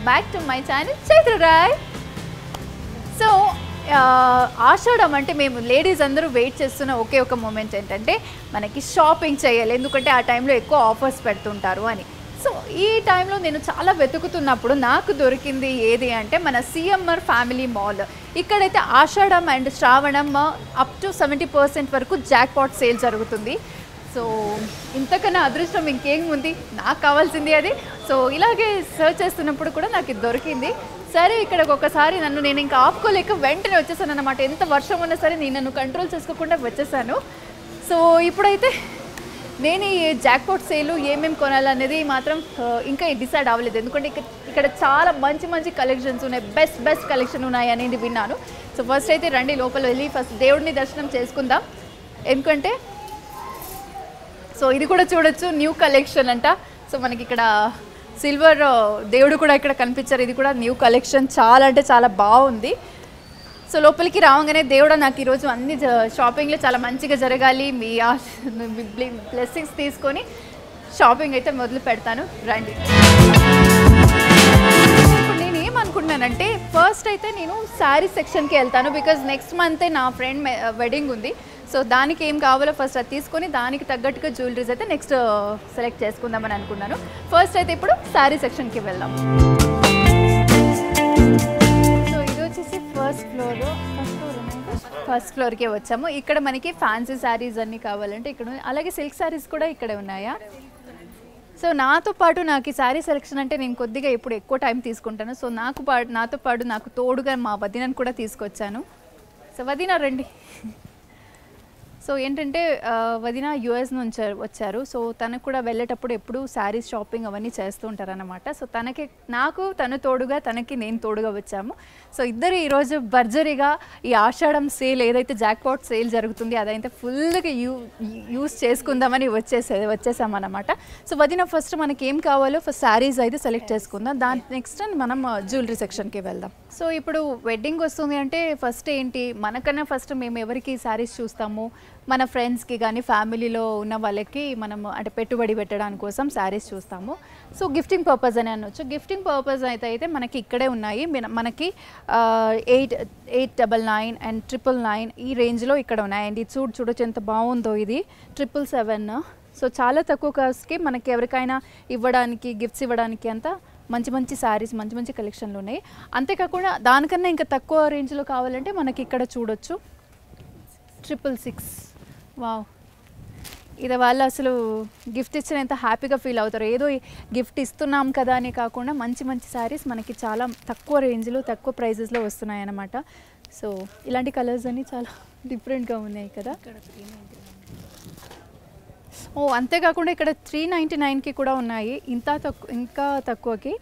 back to my channel Chaitra Rai. So ఆషాఢం అంటే మేము ladies అందరూ వెయిట్ చేస్తున్న ఒకే ఒక మూమెంట్ ఏంటంటే మనకి షాపింగ్ చేయాలి, ఎందుకంటే ఆ టైంలో ఎక్కువ ఆఫర్స్ పెడుతుంటారు అని. సో ఈ టైంలో నేను చాలా వెతుకుతున్నప్పుడు నాకు దొరికింది ఏది అంటే మన సిఎంఆర్ ఫ్యామిలీ మాల్. ఇక్కడైతే ఆషాఢం అండ్ శ్రావణం అప్ టు 70% వరకు జాక్ పాట్ సేల్ జరుగుతుంది. సో ఇంతకన్నా అదృష్టం ఇంకేం ఉంది, నాకు కావాల్సింది అది. సో ఇలాగే సర్చ్ చేస్తున్నప్పుడు కూడా నాకు ఇది దొరికింది. సరే ఇక్కడికి ఒకసారి నేను ఇంకా ఆపుకోలేక వెంటనే వచ్చేసాను అన్నమాట. ఎంత వర్షం ఉన్నా సరే నేను నన్ను కంట్రోల్ చేసుకోకుండా వచ్చేసాను. సో ఇప్పుడైతే నేను ఈ జాక్పాట్ సేలు ఏమేమి కొనాలనేది మాత్రం ఇంకా డిసైడ్ అవ్వలేదు, ఎందుకంటే ఇక్కడ చాలా మంచి మంచి కలెక్షన్స్ ఉన్నాయి, బెస్ట్ కలెక్షన్ ఉన్నాయి అనేది విన్నాను. సో ఫస్ట్ అయితే రండి లోపల వెళ్ళి ఫస్ట్ దేవుడిని దర్శనం చేసుకుందాం. ఎందుకంటే సో ఇది కూడా చూడొచ్చు, న్యూ కలెక్షన్ అంట. సో మనకి ఇక్కడ సిల్వర్ దేవుడు కూడా ఇక్కడ కనిపించారు, ఇది కూడా న్యూ కలెక్షన్, చాలా అంటే చాలా బాగుంది. సో లోపలికి రావగానే దేవుడు నాకు ఈరోజు అన్ని షాపింగ్లో చాలా మంచిగా జరగాలి, మీ బ్లెస్సింగ్స్ తీసుకొని షాపింగ్ అయితే మొదలు పెడతాను. రండి. ఇప్పుడు నేను ఏమనుకుంటున్నానంటే ఫస్ట్ అయితే నేను శారీ సెక్షన్కి వెళ్తాను, బికాజ్ నెక్స్ట్ మంతే నా ఫ్రెండ్ వెడ్డింగ్ ఉంది. సో దానికి ఏం కావాలో ఫస్ట్ అది తీసుకొని దానికి తగ్గట్టుగా జ్యువెలరీస్ అయితే నెక్స్ట్ సెలెక్ట్ చేసుకుందామని అనుకున్నాను. ఫస్ట్ అయితే ఇప్పుడు శారీ సెక్షన్కి వెళ్దాం. సో ఇది వచ్చేసి ఫస్ట్ ఫ్లోర్కే వచ్చాము. ఇక్కడ మనకి ఫ్యాన్సీ శారీస్ అన్నీ కావాలంటే ఇక్కడ, అలాగే సిల్క్ శారీస్ కూడా ఇక్కడే ఉన్నాయా. సో నాతో పాటు నాకు ఈ శారీ సెలెక్షన్ అంటే నేను కొద్దిగా ఎప్పుడు ఎక్కువ టైం తీసుకుంటాను. సో నాతో పాటు నాకు తోడుగా మా వదినను కూడా తీసుకొచ్చాను. సో వదిన రండి. సో ఏంటంటే వదిన యుఎస్ నుంచి వచ్చారు. సో తనకు కూడా వెళ్ళేటప్పుడు ఎప్పుడు శారీస్ షాపింగ్ అవన్నీ చేస్తూ ఉంటారన్నమాట. సో తను తోడుగా, తనకి నేను తోడుగా వచ్చాము. సో ఇద్దరు ఈరోజు భర్జరీగా ఈ ఆషాఢం ఏదైతే జాక్పాట్ సేల్ జరుగుతుంది అదైతే ఫుల్గా యూస్ చేసుకుందామని వచ్చేసామన్నమాట. సో వదిన ఫస్ట్ మనకి ఏం కావాలో ఫస్ట్ శారీస్ అయితే సెలెక్ట్ చేసుకుందాం, దాని నెక్స్ట్ మనం జ్యువెలరీ సెక్షన్కి వెళ్దాం. సో ఇప్పుడు వెడ్డింగ్ వస్తుంది అంటే ఫస్ట్ ఏంటి, మనకన్నా ఫస్ట్ మేము ఎవరికి శారీస్ చూస్తాము, మన ఫ్రెండ్స్కి కానీ ఫ్యామిలీలో ఉన్న వాళ్ళకి మనం అంటే పెట్టుబడి పెట్టడానికి కోసం శారీస్ చూస్తాము. సో గిఫ్టింగ్ పర్పస్ అని అనొచ్చు. గిఫ్టింగ్ పర్పస్ అయితే మనకి ఇక్కడే ఉన్నాయి. మనకి 899 అండ్ 999 ఈ రేంజ్లో ఇక్కడ ఉన్నాయి. అండ్ ఇది చూడొచ్చు ఎంత బాగుందో, ఇది 777. సో చాలా తక్కువ కాస్ట్కి మనకి ఎవరికైనా ఇవ్వడానికి, గిఫ్ట్స్ ఇవ్వడానికి అంతా మంచి శారీస్, మంచి కలెక్షన్లు ఉన్నాయి. అంతేకాకుండా దానికన్నా ఇంకా తక్కువ రేంజ్లో కావాలంటే మనకి ఇక్కడ చూడొచ్చు 666. వావ్, ఇది వాళ్ళు అసలు గిఫ్ట్ ఇచ్చిన ఎంత హ్యాపీగా ఫీల్ అవుతారు. ఏదో గిఫ్ట్ ఇస్తున్నాం కదా అని కాకుండా మంచి శారీస్ మనకి చాలా తక్కువ రేంజ్లో, తక్కువ ప్రైజెస్లో వస్తున్నాయి అన్నమాట. సో ఇలాంటి కలర్స్ అన్నీ చాలా డిఫరెంట్గా ఉన్నాయి కదా. అంతేకాకుండా ఇక్కడ 399కి కూడా ఉన్నాయి, ఇంకా తక్కువకి.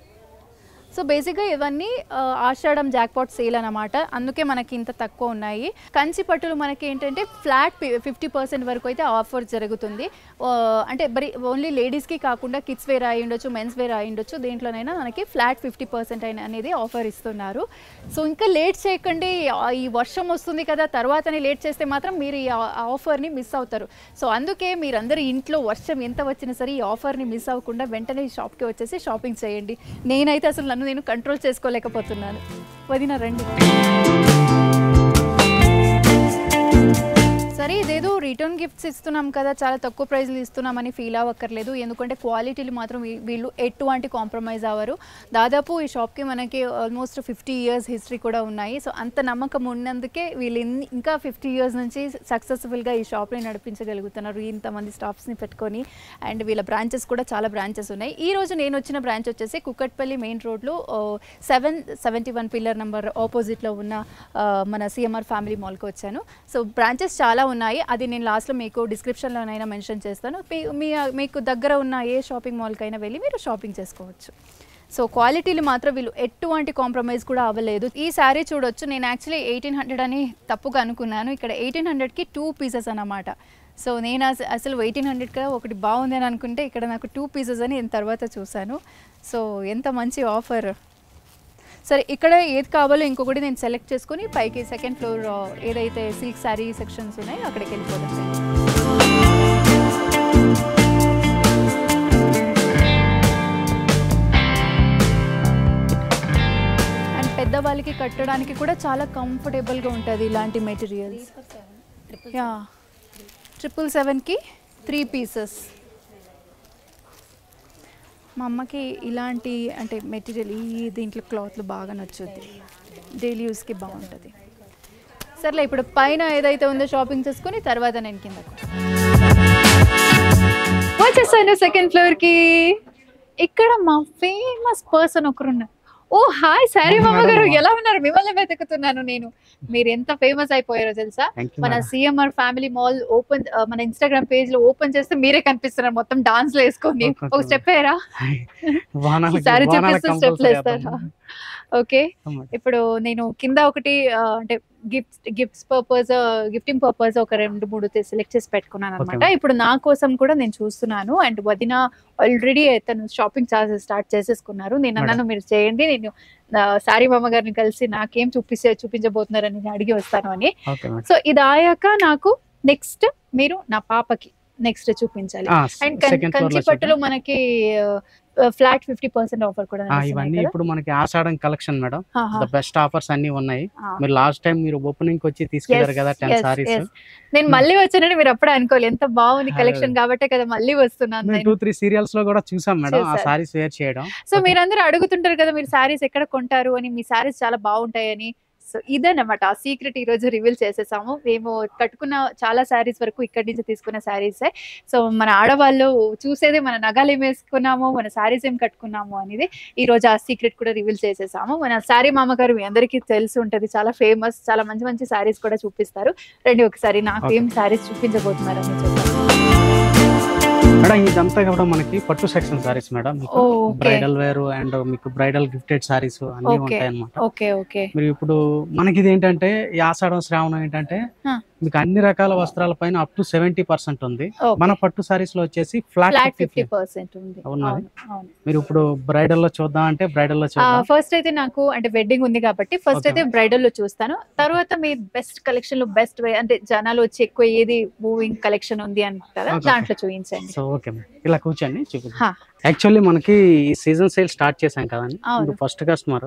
సో బేసిక్గా ఇవన్నీ ఆషాఢం జాక్పాట్ సేల్ అన్నమాట, అందుకే మనకి ఇంత తక్కువ ఉన్నాయి. కంచి పట్టులు మనకి ఏంటంటే ఫ్లాట్ 50% వరకు అయితే ఆఫర్ జరుగుతుంది. అంటే ఓన్లీ లేడీస్కి కాకుండా కిడ్స్ వేర్ అయి ఉండొచ్చు, మెన్స్ వేర్ అయి ఉండొచ్చు, దేంట్లోనైనా మనకి ఫ్లాట్ 50% అనేది ఆఫర్ ఇస్తున్నారు. సో ఇంకా లేట్ చేయకండి, ఈ వర్షం వస్తుంది కదా, తర్వాతనే లేట్ చేస్తే మాత్రం మీరు ఈ ఆఫర్ని మిస్ అవుతారు. సో అందుకే మీరందరూ ఇంట్లో వర్షం ఎంత వచ్చినా సరే ఈ ఆఫర్ని మిస్ అవ్వకుండా వెంటనే ఈ షాప్కి వచ్చేసి షాపింగ్ చేయండి. నేనైతే అసలు నేను కంట్రోల్ చేసుకోలేకపోతున్నాను. వదిన రండి. సరే ఇదేదో రిటర్న్ గిఫ్ట్స్ ఇస్తున్నాం కదా, చాలా తక్కువ ప్రైజ్లు ఇస్తున్నామని ఫీల్ అవ్వక్కర్లేదు, ఎందుకంటే క్వాలిటీలు మాత్రం వీళ్ళు ఎటువంటి కాంప్రమైజ్ అవ్వరు. దాదాపు ఈ షాప్కి మనకి ఆల్మోస్ట్ 50 years హిస్టరీ కూడా ఉన్నాయి. సో అంత నమ్మకం ఉన్నందుకే వీళ్ళు ఇంకా 50 years నుంచి సక్సెస్ఫుల్గా ఈ షాప్ని నడిపించగలుగుతున్నారు, ఇంతమంది స్టాఫ్స్ని పెట్టుకొని. అండ్ వీళ్ళ బ్రాంచెస్ కూడా చాలా బ్రాంచెస్ ఉన్నాయి. ఈరోజు నేను వచ్చిన బ్రాంచ్ వచ్చేసి కుక్కట్పల్లి మెయిన్ రోడ్లో 771 పిల్లర్ నెంబర్ ఆపోజిట్లో ఉన్న మన సిఎంఆర్ ఫ్యామిలీ మాల్కి వచ్చాను. సో బ్రాంచెస్ చాలా ఉన్నాయి, అది నేను లాస్ట్లో మీకు డిస్క్రిప్షన్లోనైనా మెన్షన్ చేస్తాను. మీకు దగ్గర ఉన్న ఏ షాపింగ్ మాల్కైనా వెళ్ళి మీరు షాపింగ్ చేసుకోవచ్చు. సో క్వాలిటీలు మాత్రం వీళ్ళు ఎటువంటి కాంప్రమైజ్ కూడా అవ్వలేదు. ఈ శారీ చూడొచ్చు, నేను యాక్చువల్లీ 1800 అని తప్పుగా అనుకున్నాను, ఇక్కడ 1800కి 2 pieces అన్నమాట. సో నేను అసలు 1800 కదా ఒకటి బాగుంది అని అనుకుంటే ఇక్కడ నాకు 2 pieces అని నేను తర్వాత చూశాను. సో ఎంత మంచి ఆఫర్. సరే ఇక్కడ ఏది కావాలో ఇంకొకటి నేను సెలెక్ట్ చేసుకొని పైకి సెకండ్ ఫ్లోర్ ఏదైతే సిల్క్ శారీ సెక్షన్స్ ఉన్నాయో అక్కడికి వెళ్ళిపోతాను. పెద్దవాళ్ళకి కట్టడానికి కూడా చాలా కంఫర్టబుల్గా ఉంటుంది ఇలాంటి మెటీరియల్స్. Yeah 777కి 3 pieces. మా అమ్మకి ఇలాంటి అంటే మెటీరియల్ దీంట్లో క్లాత్లు బాగా నచ్చుద్ది, డైలీ యూస్కి బాగుంటుంది. సర్లే ఇప్పుడు పైన ఏదైతే ఉందో షాపింగ్ చేసుకుని తర్వాత నేను కిందకు వచ్చేసాను సెకండ్ ఫ్లోర్కి. ఇక్కడ మా ఫేమస్ పర్సన్ ఒకరున్నారు. ఓ హాయ్ సారీ మామ గారు, ఎలా ఉన్నారు? మిమ్మల్ని వెతుకుతున్నాను నేను. మీరు ఎంత ఫేమస్ అయిపోయారో తెలుసా? మన సిఎంఆర్ ఫ్యామిలీ మాల్ ఓపెన్, మన ఇన్స్టాగ్రామ్ పేజ్ లో ఓపెన్ చేస్తే మీరే కనిపిస్తున్నారు మొత్తం డాన్స్ లో వేసుకొని. ఒక స్టెప్ వేయరా? సారీ చెప్పేస్తే స్టెప్ వేస్తారా? ఓకే, ఇప్పుడు నేను కింద ఒకటి అంటే గిఫ్ట్స్ పర్పస్, గిఫ్టింగ్ పర్పస్ ఒక 2-3 సెలెక్ట్ చేసి పెట్టుకున్నాను అనమాట. ఇప్పుడు నా కోసం కూడా నేను చూస్తున్నాను. అండ్ వదిన ఆల్రెడీ తను షాపింగ్ స్టార్ట్ చేసేసుకున్నారు. నేను అన్నాను మీరు చేయండి, నేను సారీ మామ గారిని కలిసి నాకేం చూపించబోతున్నారని నేను అడిగి వస్తాను అని. సో ఇది ఆయాక నాకు నెక్స్ట్ మీరు నా పాపకి నెక్స్ట్ చూపించాలి. అండ్ కంచి పట్టులో మనకి ఫ్లాట్ 50% ఆఫర్ కూడా. ఇవన్నీ ఇప్పుడు మనకి ఆషాఢం collection madam. The best offers అన్ని ఉన్నాయి. మీరు లాస్ట్ టైం మీరు ఓపెనింగ్ వచ్చి తీసుకెళ్లారు కదా 10 సారీస్. నేను మళ్ళీ వచ్చానని మీరు అప్పుడే అనుకోవాలి. ఎంత బాగుంది కలెక్షన్ కాబట్టే కదా మళ్ళీ వస్తున్నాను. 2-3 సీరియల్స్ లో కూడా చూసాం మేడం ఆ సారీస్ వేర్ చేయడం. సో మీరందరూ అడుగుతుంటారు కదా మీరు సారీస్ ఎక్కడ కొంటారు అని, మీ సారీస్ చాలా బాగుంటాయని. సో ఇదన్నమాట ఆ సీక్రెట్ ఈ రోజు రివీల్ చేసేసాము. మేము కట్టుకున్న చాలా శారీస్ వరకు ఇక్కడి నుంచి తీసుకున్న శారీసే. సో మన ఆడవాళ్ళు చూసేదే మన నగలు ఏం వేసుకున్నాము, మన శారీస్ ఏం కట్టుకున్నాము అనేది ఈ రోజు ఆ సీక్రెట్ కూడా రివీల్ చేసేసాము. మన శారీ మామగారు మీ అందరికీ తెలిసి ఉంటది, చాలా ఫేమస్, చాలా మంచి మంచి శారీస్ కూడా చూపిస్తారు. రండి ఒకసారి నాకు ఏం శారీస్ చూపించబోతున్నారు అని చెప్పారు మేడం. ఇదంతా కూడా మనకి పట్టు section saris madam. Bridal wear and మీకు బ్రైడల్ గిఫ్టెడ్ సారీస్ అన్ని ఉంటాయి అన్నమాట. Okay okay. మీరు ఇప్పుడు మనకి ఇది ఏంటంటే ఈ ఆషాఢం శ్రావణం ఏంటంటే మీకు అన్ని రకాల వస్త్రాల పైన అప్ టు 70% ఉంది. మన పట్టు సారీస్ లో వచ్చేసి ఫ్లాట్ 50% ఉంది. మీరు ఇప్పుడు బ్రైడల్ లో చూద్దాం అంటే బ్రైడల్ లో చూద్దాం. ఫస్ట్ అయితే నాకు అంటే వెడ్డింగ్ ఉంది కాబట్టి ఫస్ట్ అయితే బ్రైడల్ లో చూస్తాను. తర్వాత మీ బెస్ట్ కలెక్షన్ లో బెస్ట్ వే అంటే జనాలు వచ్చి ఎక్కువ ఏది మూవింగ్ కలెక్షన్ ఉంది అంటారా దాంట్లో చూపించండి. సో ఓకే మేడం, ఇలా కూర్చోండి చూపిస్తాను. యాక్చువల్లీ మనకి సీజన్ సేల్ స్టార్ట్ చేసాం కదండి. ఫస్ట్ కస్టమర్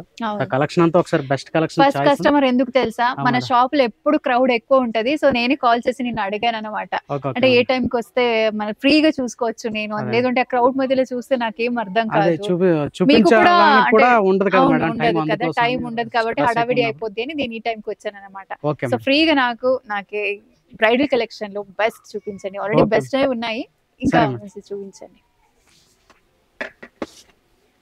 కలెక్షన్ అంతా ఒకసారి బెస్ట్ కలెక్షన్. ఫస్ట్ కస్టమర్ ఎందుకు తెలుసా? మన షాప్ లో ఎప్పుడు క్రౌడ్ ఎక్కువ ఉంటది. సో నేనే కాల్ చేసి నేను అడిగాను అనమాట, అంటే ఏ టైం కి వస్తే మన ఫ్రీగా చూసుకోవచ్చు నేను, లేదంటే ఆ క్రౌడ్ మధ్యలో చూస్తే నాకేం అర్థం కాదు, మీకు కూడా ఉండదు కదా, టైం ఉండదు కాబట్టి హడావిడి అయిపోద్ది అని నేను ఈ టైం కి వచ్చాను అనమాట. సో ఫ్రీగా నాకు బ్రైడల్ కలెక్షన్ లో బెస్ట్ చూపించండి. ఆల్రెడీ బెస్ట్ ఉన్నాయి, ఇంకా చూపించండి.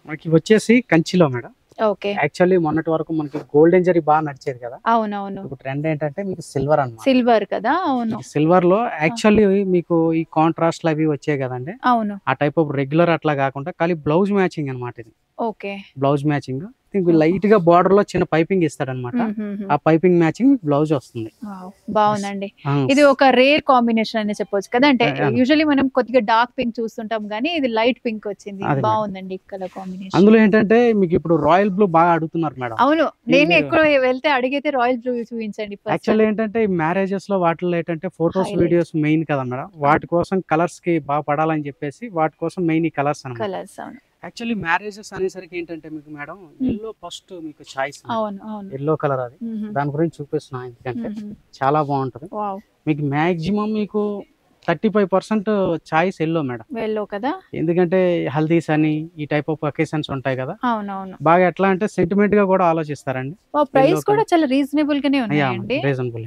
మనకి వచ్చేసి కంచిలో మేడం. ఓకే. యాక్చువల్లీ మొన్నటి వరకు మనకి గోల్డెన్ జరీ బాగా నడిచేది కదా. అవునవును. ఇప్పుడు ట్రెండ్ ఏంటంటే మీకు సిల్వర్ అన్నమాట. సిల్వర్ కదా. అవును. సిల్వర్ లో యాక్చువల్లీ మీకు ఈ కాంట్రాస్ట్ అవి వచ్చాయి కదండి. అవును. ఆ టైప్ ఆఫ్ రెగ్యులర్ అట్లా కాకుండా ఖాళీ బ్లౌజ్ మ్యాచింగ్ అన్నమాట ఇది. ఓకే. బ్లౌజ్ మ్యాచింగ్ లైట్ గా బార్డర్ లో చిన్న పైపింగ్ ఇస్తాడనమాట. ఆ పైపింగ్ మ్యాచింగ్ బ్లౌజ్ వస్తుంది. బాగుందండి. ఇది ఒక రేర్ కాంబినేషన్ అని చెప్పొచ్చు కదా. అంటే యూజువల్లీ మనం కొద్దిగా డార్క్ పింక్ చూస్తుంటాం కానీ ఇది లైట్ పింక్ వచ్చింది. బాగుందండి కలర్ కాంబినేషన్. అందులో ఏంటంటే మీకు ఇప్పుడు రాయల్ బ్లూ బాగా అడుగుతున్నారు మేడం. అవును, నేను ఎక్కువ వెళ్తే అడిగితే రాయల్ బ్లూ చూపించండి. యాక్చువల్లీ ఏంటంటే మ్యారేజెస్ లో వాటిలో ఏంటంటే ఫోటోస్ వీడియోస్ మెయిన్ కదా మేడం. వాటి కోసం కలర్స్ కి బాగా పడాలని చెప్పేసి వాటి కోసం మెయిన్ ఈ కలర్స్ అన్నమాట. కలర్స్ అవును. యాక్చువల్లీ మ్యారేజెస్ అనేసరికి ఏంటంటే మీకు మేడం ఎల్లో ఫస్ట్ మీకు చాయిస్. అవును అవును. ఎల్లో కలర్ అది, దాని గురించి చూపిస్తున్నా ఎందుకంటే చాలా బాగుంటది. మీకు మాక్సిమం మీకు 35% చాయిస్ ఎల్లో మేడం. ఎల్లో కదా, ఎందుకంటే హల్దీస్ అని ఈ టైప్ ఆఫ్ అకేషన్స్ ఉంటాయి కదా. అవునవును. బాగా ఎట్లా అంటే సెంటిమెంట్ గా కూడా ఆలోచిస్తారండి. ప్రైస్ కూడా చాలా రీజనబుల్ గానే ఉన్నాయండి.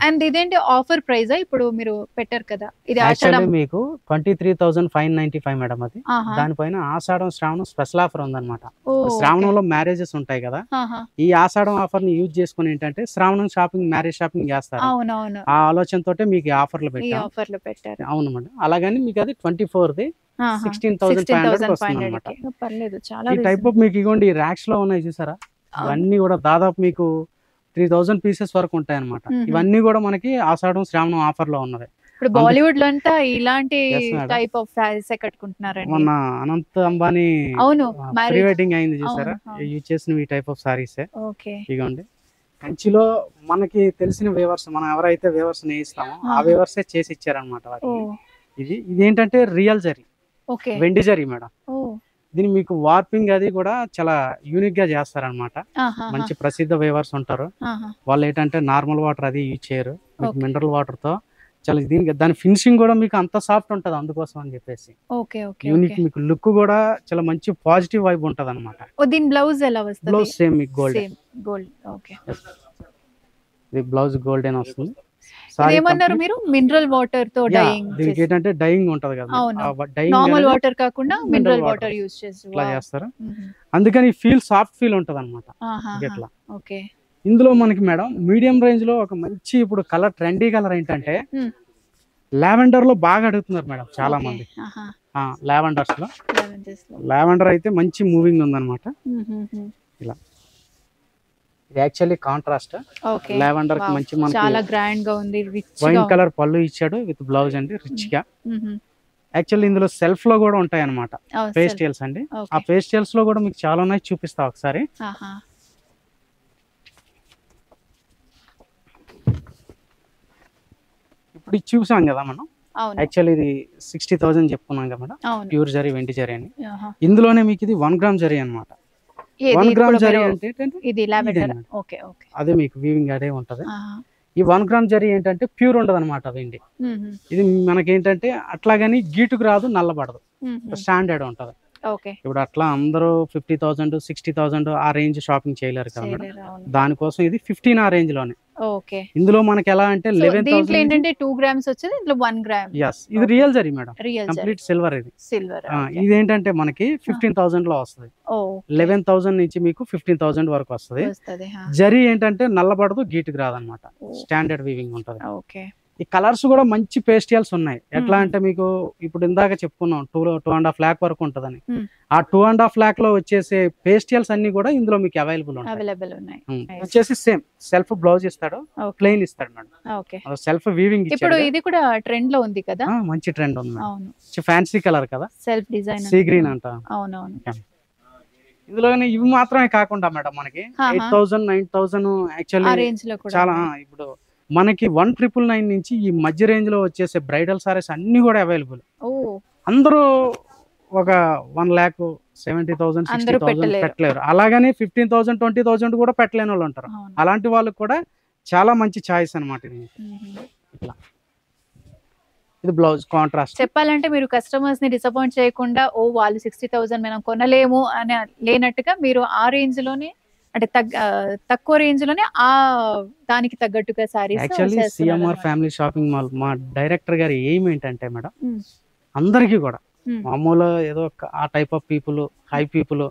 అండ్ ఇదేంటి ఆఫర్ ప్రైస్ ఇప్పుడు మీరు పెట్టారు కదా, ఇది యాక్చువల్లీ మీకు 23,595 మేడం. అది దానిపైన ఆషాఢం శ్రావణం స్పెషల్ ఆఫర్ ఉందన్నమాట. శ్రావణంలో మ్యారేజెస్ ఉంటాయి కదా, ఈ ఆషాఢం ఆఫర్ ని యూజ్ చేసుకుని ఏంటంటే శ్రావణం షాపింగ్ మ్యారేజ్ షాపింగ్ చేస్తారు. అవునవును. ఆ ఆలోచనతో మీకు ఆఫర్లు పెట్టారు. అవును మేడం. అలాగని మీకు అది 24ది 16,500 వస్తుంది అన్నమాట. పర్లేదు, చాలా ఈ టైప్ ఆఫ్ మీకు ఇగోండి ర్యాక్స్ లో ఉన్నాయి చూసారా, ఇవన్నీ కూడా దాదాపు మీకు 3,000 పీసెస్ వరకు ఉంటాయి అన్నమాట. ఇవన్నీ కూడా మనకి ఆషాఢం శ్రావణం ఆఫర్ లో ఉన్నది. ఇప్పుడు బాలీవుడ్ లో అంతా ఇలాంటి టైప్ ఆఫ్ సారీస్ కట్టుకుంటున్నారండి. మొన్న అనంత్ అంబానీ అవును ప్రీ వెడ్డింగ్ అయింది చూసారా, యూజ్ చేసిన ఈ టైప్ ఆఫ్ సారీస్. ఇగోండి కంచిలో మనకి తెలిసిన వేవర్స్, మనం ఎవరైతే వేవర్స్ నేయిస్తామో ఆ వేవర్సే చేసి ఇచ్చారనమాట. ఇది ఏంటంటే రియల్ జరీ, వెండి జరీ మేడం. దీని మీకు వార్పింగ్ అది కూడా చాలా యూనిక్ గా చేస్తారనమాట. మంచి ప్రసిద్ధ వేవర్స్ ఉంటారు వాళ్ళు. ఏంటంటే నార్మల్ వాటర్ అది యూజ్ చేయరు, మినరల్ వాటర్ తో చాలా దీనికి దాని ఫినిషింగ్ కూడా మీకు అంత సాఫ్ట్ ఉంటది, అందుకోసం అని చెప్పేసి యూనిక్. మీకు లుక్ కూడా చాలా మంచి పాజిటివ్ వైబ్ ఉంటది అనమాట. దీని బ్లౌజ్ ఎలా వస్తుంది? బ్లౌజ్ సేమ్ మీకు గోల్డ్. ఓకే, ఇది బ్లౌజ్ గోల్డెన్ వస్తుంది. ఏమన్నారు మీరు? మినరల్ వాటర్ తో డైయింగ్. దీనికి ఏంటంటే డైయింగ్ ఉంటది కదా, నార్మల్ వాటర్ కాకుండా మినరల్ వాటర్ యూజ్ చేస్తారు. అందుకని ఫీల్ సాఫ్ట్ ఫీల్ ఉంటది అనమాట. ఇట్లా ఓకే. ఇందులో మనకి మేడం మీడియం రేంజ్ లో ఒక మంచి ఇప్పుడు కలర్, ట్రెండీ కలర్ ఏంటంటే లావెండర్ లో బాగా అడుగుతున్నారు మేడం చాలా మంది. లావెండర్స్ లో లావెండర్ అయితే మంచి మూవింగ్ ఉందన్నమాట. ఇలా ఇది యాక్చువల్లీ కాంట్రాస్ట్ లావెండర్ కి మంచి మనకి చాలా గ్రాండ్ గా ఉంది. వైన్ కలర్ పళ్ళు ఇచ్చాడు విత్ బ్లౌజ్ అండి, రిచ్ గా. యాక్చువల్లీ ఇందులో సెల్ఫ్ లో కూడా ఉంటాయి అన్నమాట పేస్టల్స్ అండి. ఆ పేస్టల్స్ లో కూడా మీకు చాలా ఉన్నాయి, చూపిస్తా ఒకసారి. ఇప్పుడు ఇది చూసాం కదా మనం. యాక్చువల్లీ ఇది 60,000 చెప్పుకున్నాం కదా మేడం, ప్యూర్ జరీ వెండి జరీ అని. ఇందులోనే మీకు ఇది 1 గ్రామ్ జరీ అనమాట. 1 గ్రామ్ జరీ అంటే అదే మీకు వీవింగ్ అదే ఉంటది. ఈ 1 గ్రామ్ జరీ ఏంటంటే ప్యూర్ ఉండదు అనమాట వెండి. ఇది మనకేంటంటే అట్లాగని గీటుకు రాదు, నల్లబడదు, స్టాండర్డ్ ఉంటది. ఇప్పుడు అట్లా అందరూ 50,000 60,000 ఆ రేంజ్ షాపింగ్ చేయలేరు కదా మేడం, దానికోసం ఇది 15 ఆ రేంజ్ లోనే. ఇందులో మనకి ఎలా అంటే 11,000 2 గ్రామ్స్ వచ్చేది, ఇందులో 1 గ్రామ్. ఇది real zari madam, complete silver. ఇది ఇది ఏంటంటే మనకి 15,000 లో వస్తుంది. 11,000 నుంచి మీకు 15,000 వరకు వస్తుంది. జరీ ఏంటంటే నల్లబడదు, గీటుకు రాదనమాట, స్టాండర్డ్ వీవింగ్ ఉంటది. ఈ కలర్స్ కూడా మంచి పేస్టియల్స్ ఉన్నాయి. ఎట్లా అంటే మీకు ఇప్పుడు ఇందాక చెప్పుకున్నాం 2.5 lakh వరకు ఉంటదని. ఆ 2.5 lakh లో వచ్చేసే పేస్టియల్స్ అన్ని కూడా ఇందులో మీకు అవైలబుల్ ఉన్నాయి. వచ్చేసి సేమ్ సెల్ఫ్ బ్లౌజ్ ఇస్తాడు, ప్లెయిన్ ఇస్తాడు మేడం, సెల్ఫ్ వీవింగ్. ఇప్పుడు ఇది కూడా ట్రెండ్ లో ఉంది కదా, మంచి ట్రెండ్ ఉంది, ఫ్యాన్సీ కలర్ కదా, సెల్ఫ్ డిజైన్ సీ గ్రీన్ అంట. ఇందులో ఇవి మాత్రమే కాకుండా మేడం మనకి 8,000 9,000 యాక్చువల్లీ చాలా. ఇప్పుడు మనకి 1,999 నుంచి ఈ మధ్య రేంజ్ లో వచ్చేసే బ్రైడల్ సారీస్ అన్ని కూడా అవైలబుల్. అందరూ ఒక 1,70,000 60,000 పెట్టలేరు, అలాగని 15,000 20,000 కూడా పెట్టలేని వాళ్ళు ఉంటారు. అలాంటి వాళ్ళకి కూడా చాలా మంచి చాయిస్ అనమాట ఇది. ఇట్లా ఇది బ్లౌజ్ కాంట్రాస్ట్. చెప్పాలంటే మీరు కస్టమర్స్ ని డిసప్పాయింట్ చేయకుండా వాళ్ళు 60,000 మనం కొనలేము అని లేనట్టుగా మీరు ఆ రేంజ్ లోనే, అంటే తక్కువ రేంజ్ లోనే ఆ దానికి తగ్గట్టుగా saris. Actually CMR family shopping mall మా డైరెక్టర్ గారి ఎయిమ్ ఏంటంటే మేడం, అందరికీ కూడా మామూలు ఏదో ఆ type of people, high people,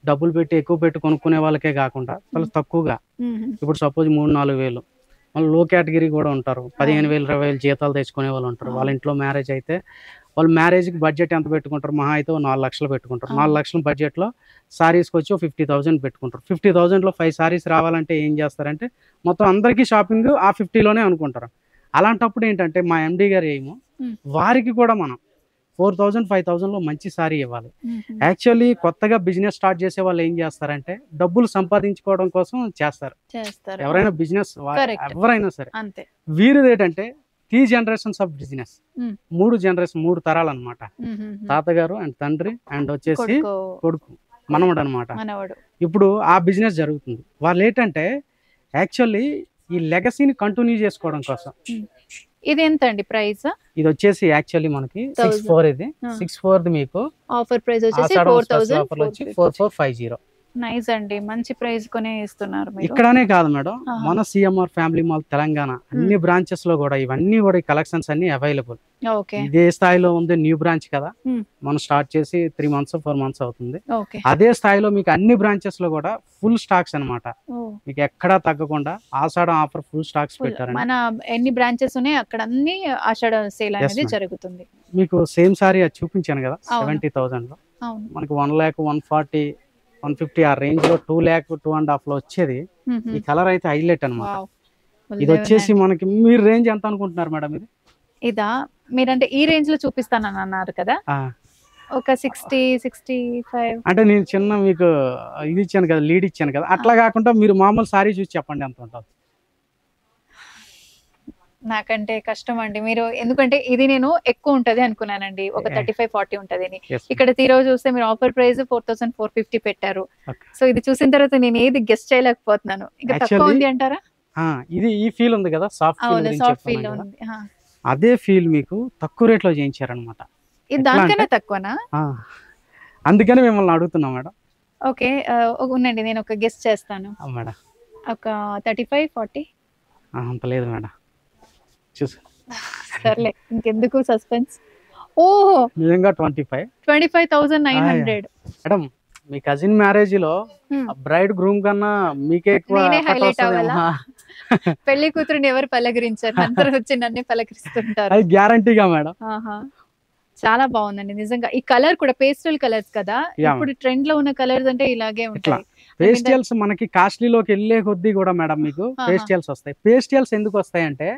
డబ్బులు పెట్టి ఎక్కువ పెట్టి కొనుక్కునే వాళ్ళకే కాకుండా చాలా తక్కువగా, ఇప్పుడు సపోజ్ 3-4 వేలు, మళ్ళీ లో కేటగిరీ కూడా ఉంటారు, 15,000 20,000 జీతాలు తెచ్చుకునే వాళ్ళు ఉంటారు. వాళ్ళ ఇంట్లో మ్యారేజ్ అయితే వాళ్ళు మ్యారేజ్కి బడ్జెట్ ఎంత పెట్టుకుంటారు, మహా అయితే 4 లక్షలు పెట్టుకుంటారు. 4 లక్షల బడ్జెట్లో సారీస్కి వచ్చి 50,000 పెట్టుకుంటారు. 50,000లో 5 సారీస్ రావాలంటే ఏం చేస్తారంటే మొత్తం అందరికీ షాపింగ్ ఆ 50లోనే అనుకుంటారు. అలాంటప్పుడు ఏంటంటే మా ఎండి గారు ఏమో వారికి కూడా మనం 4,000 5,000లో మంచి సారీ ఇవ్వాలి. యాక్చువల్లీ కొత్తగా బిజినెస్ స్టార్ట్ చేసే వాళ్ళు ఏం చేస్తారంటే డబ్బులు సంపాదించుకోవడం కోసం చేస్తారు. ఎవరైనా బిజినెస్ ఎవరైనా సరే వీరిది ఏంటంటే 3 generations ఆఫ్ బిజినెస్, 3 generations 3 తరాలు అనమాట. తాతగారు అండ్ తండ్రి అండ్ వచ్చేసి కొడుకు మనవడు అనమాట. ఇప్పుడు ఆ బిజినెస్ జరుగుతుంది. వాళ్ళు ఏంటంటే యాక్చువల్లీ ఈ లెగసీని కంటిన్యూ చేసుకోవడం కోసం. ఇది ఎంత అండి ప్రైస్? ఇది వచ్చేసి యాక్చువల్లీ మనకి 64. ఇది 64 మీకు ఆఫర్ ప్రైస్ వచ్చేసి 4,450. నైస్ అండి, మంచి ప్రైస్ కొనే ఇస్తున్నారు. ఇక్కడనే కాదు మేడం, మన సిఎంఆర్ ఫ్యామిలీ మాల్ తెలంగాణ అన్ని బ్రాంచెస్ లో కూడా ఇవన్నీ కూడా ఈ కలెక్షన్స్ అన్ని అవైలబుల్. ఇదే స్థాయిలో ఉంది, న్యూ బ్రాంచ్ కదా, మనం స్టార్ట్ చేసి 3 months 4 months అవుతుంది. అదే స్థాయిలో మీకు అన్ని బ్రాంచెస్ లో కూడా ఫుల్ స్టాక్స్ అన్నమాట, మీకు ఎక్కడా తగ్గకుండా ఆషాఢం ఆఫర్ ఫుల్ స్టాక్స్ పెట్టారు. మన ఎన్ని బ్రాంచెస్ ఉన్నాయి అక్కడ అన్ని ఆషాఢం సేల్ అనేది జరుగుతుంది. మీకు సేమ్ సారీ అది చూపించాను కదా 70,000 లో, మనకి 1 lakh 140 150 ఆ రేంజ్ లో 2 lakh 2.5 లో వచ్చేది. ఈ కలర్ అయితే హైలైట్ అన్నమాట. ఇది వచ్చేసి మనకి మీరు రేంజ్ ఎంత అనుకుంటున్నారు మేడం? ఇది ఇదా మీరంటే ఈ రేంజ్ లో చూపిస్తానని అన్నారు కదా, ఒక 60-65. అంటే నేను చిన్న మీకు ఇది ఇచ్చాను కదా, లీడ్ ఇచ్చాను కదా, అట్లా కాకుండా మీరు మామూలు సారీ చూసి చెప్పండి ఎంత ఉంటుంది. నాకంటే కష్టం అండి మీరు, ఎందుకంటే ఇది నేను ఎక్కువ ఉంటది అనుకున్నానండి, ఒక 35-40 ఉంటది అని. ఇక్కడ తీరా చూస్తే మీరు ఆఫర్ ప్రైస్ 4450 పెట్టారు. సో ఇది చూసిన తర్వాత నేను ఏది గెస్ట్ చేయలేకపోతున్నాను. ఇంకా తక్కువ ఉంది అంటారా? ఇది ఈ ఫీల్ ఉంది కదా, సాఫ్ట్ ఫీల్ ఉంది, అదే ఫీల్ మీకు తక్కువ రేట్ లో చేయించారనమాట. ఇది దానికన్నా తక్కువనా? అందుకని మిమ్మల్ని అడుగుతున్నా మేడం. ఓకే ఉండండి, నేను ఒక గెస్ట్ చేస్తాను మేడం. ఒక 35-40 అంత లేదు మేడం, చూసి సర్లే ఇంకెందుకు సస్పెన్స్. ఓహో నిజంగా 25,900 మేడం. మీ కజిన్ మ్యారేజ్ లో బ్రైడ్ గ్రూమ్ కన్నా మీకే ఎక్కువ హైలైట్ అవ్వాలా? పెళ్లి కూతురుని ఎవరు పలకరించారు, అందరూ వచ్చి నన్నే పలకరిస్తుంటారు. అది గ్యారంటీగా మేడం. చాలా బాగుందండి నిజంగా. ఈ కలర్ కూడా పేస్టల్ కలర్స్ కదా, ఇప్పుడు ట్రెండ్ లో ఉన్న కలర్స్ అంటే ఇలాగే ఉంటాయి. పేస్టల్స్ మనకి కాస్ట్లీలోకి వెళ్ళే కొద్దీ కూడా మేడం మీకు పేస్టల్స్ వస్తాయి. పేస్టల్స్ ఎందుకు వస్తాయి అంటే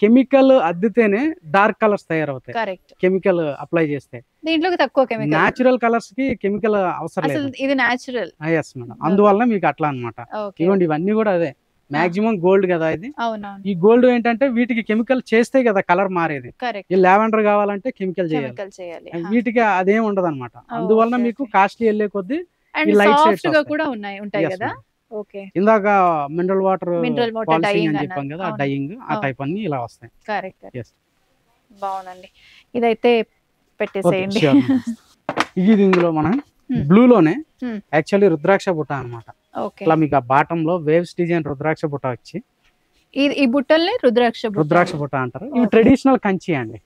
కెమికల్ అద్దితేనే డార్క్ కలర్స్ తయారవుతాయి. కరెక్ట్, కెమికల్ అప్లై చేస్తే. దీంట్లో తక్కువ కెమికల్, నేచురల్ కలర్స్ కి కెమికల్ అవసరం లేదు. ఇది నేచురల్. yes మేడం, అందువల్ల మీకు అట్లా అన్నమాట. ఇవ్వండి ఇవన్నీ కూడా అదే, మాక్సిమం గోల్డ్ కదా ఇది. ఈ గోల్డ్ ఏంటంటే వీటికి కెమికల్ చేస్తే కదా కలర్ మారేది. ఈ లావెండర్ కావాలంటే కెమికల్ చేయాలి, వీటికి అదేం ఉండదు అనమాట. అందువల్ల మీకు కాస్ట్లీ వెళ్ళే కొద్దీ లైట్ షేడ్స్ కూడా ఉంటాయి కదా. ఓకే, ఇందాక మినరల్ వాటర్ పాలిషింగ్ అని చెప్పాం కదా, డైయింగ్ ఆ టైప్ అన్ని ఇలా వస్తాయి. కరెక్ట్, బాగుందండి. ఇదైతే పెట్టేసేయండి. ఇది ఇందులో మనం బ్లూ లోనే యాక్చువల్లీ రుద్రాక్ష బుట్ట అనమాట. ఇట్లా మీకు ఆ బాటం లో వేవ్స్ డిజైన్ రుద్రాక్ష బుట్ట వచ్చి, ఈ బుట్టల్ని రుద్రాక్ష బుట్ట అంటారు. ఇవి ట్రెడిషనల్ కంచి అండి.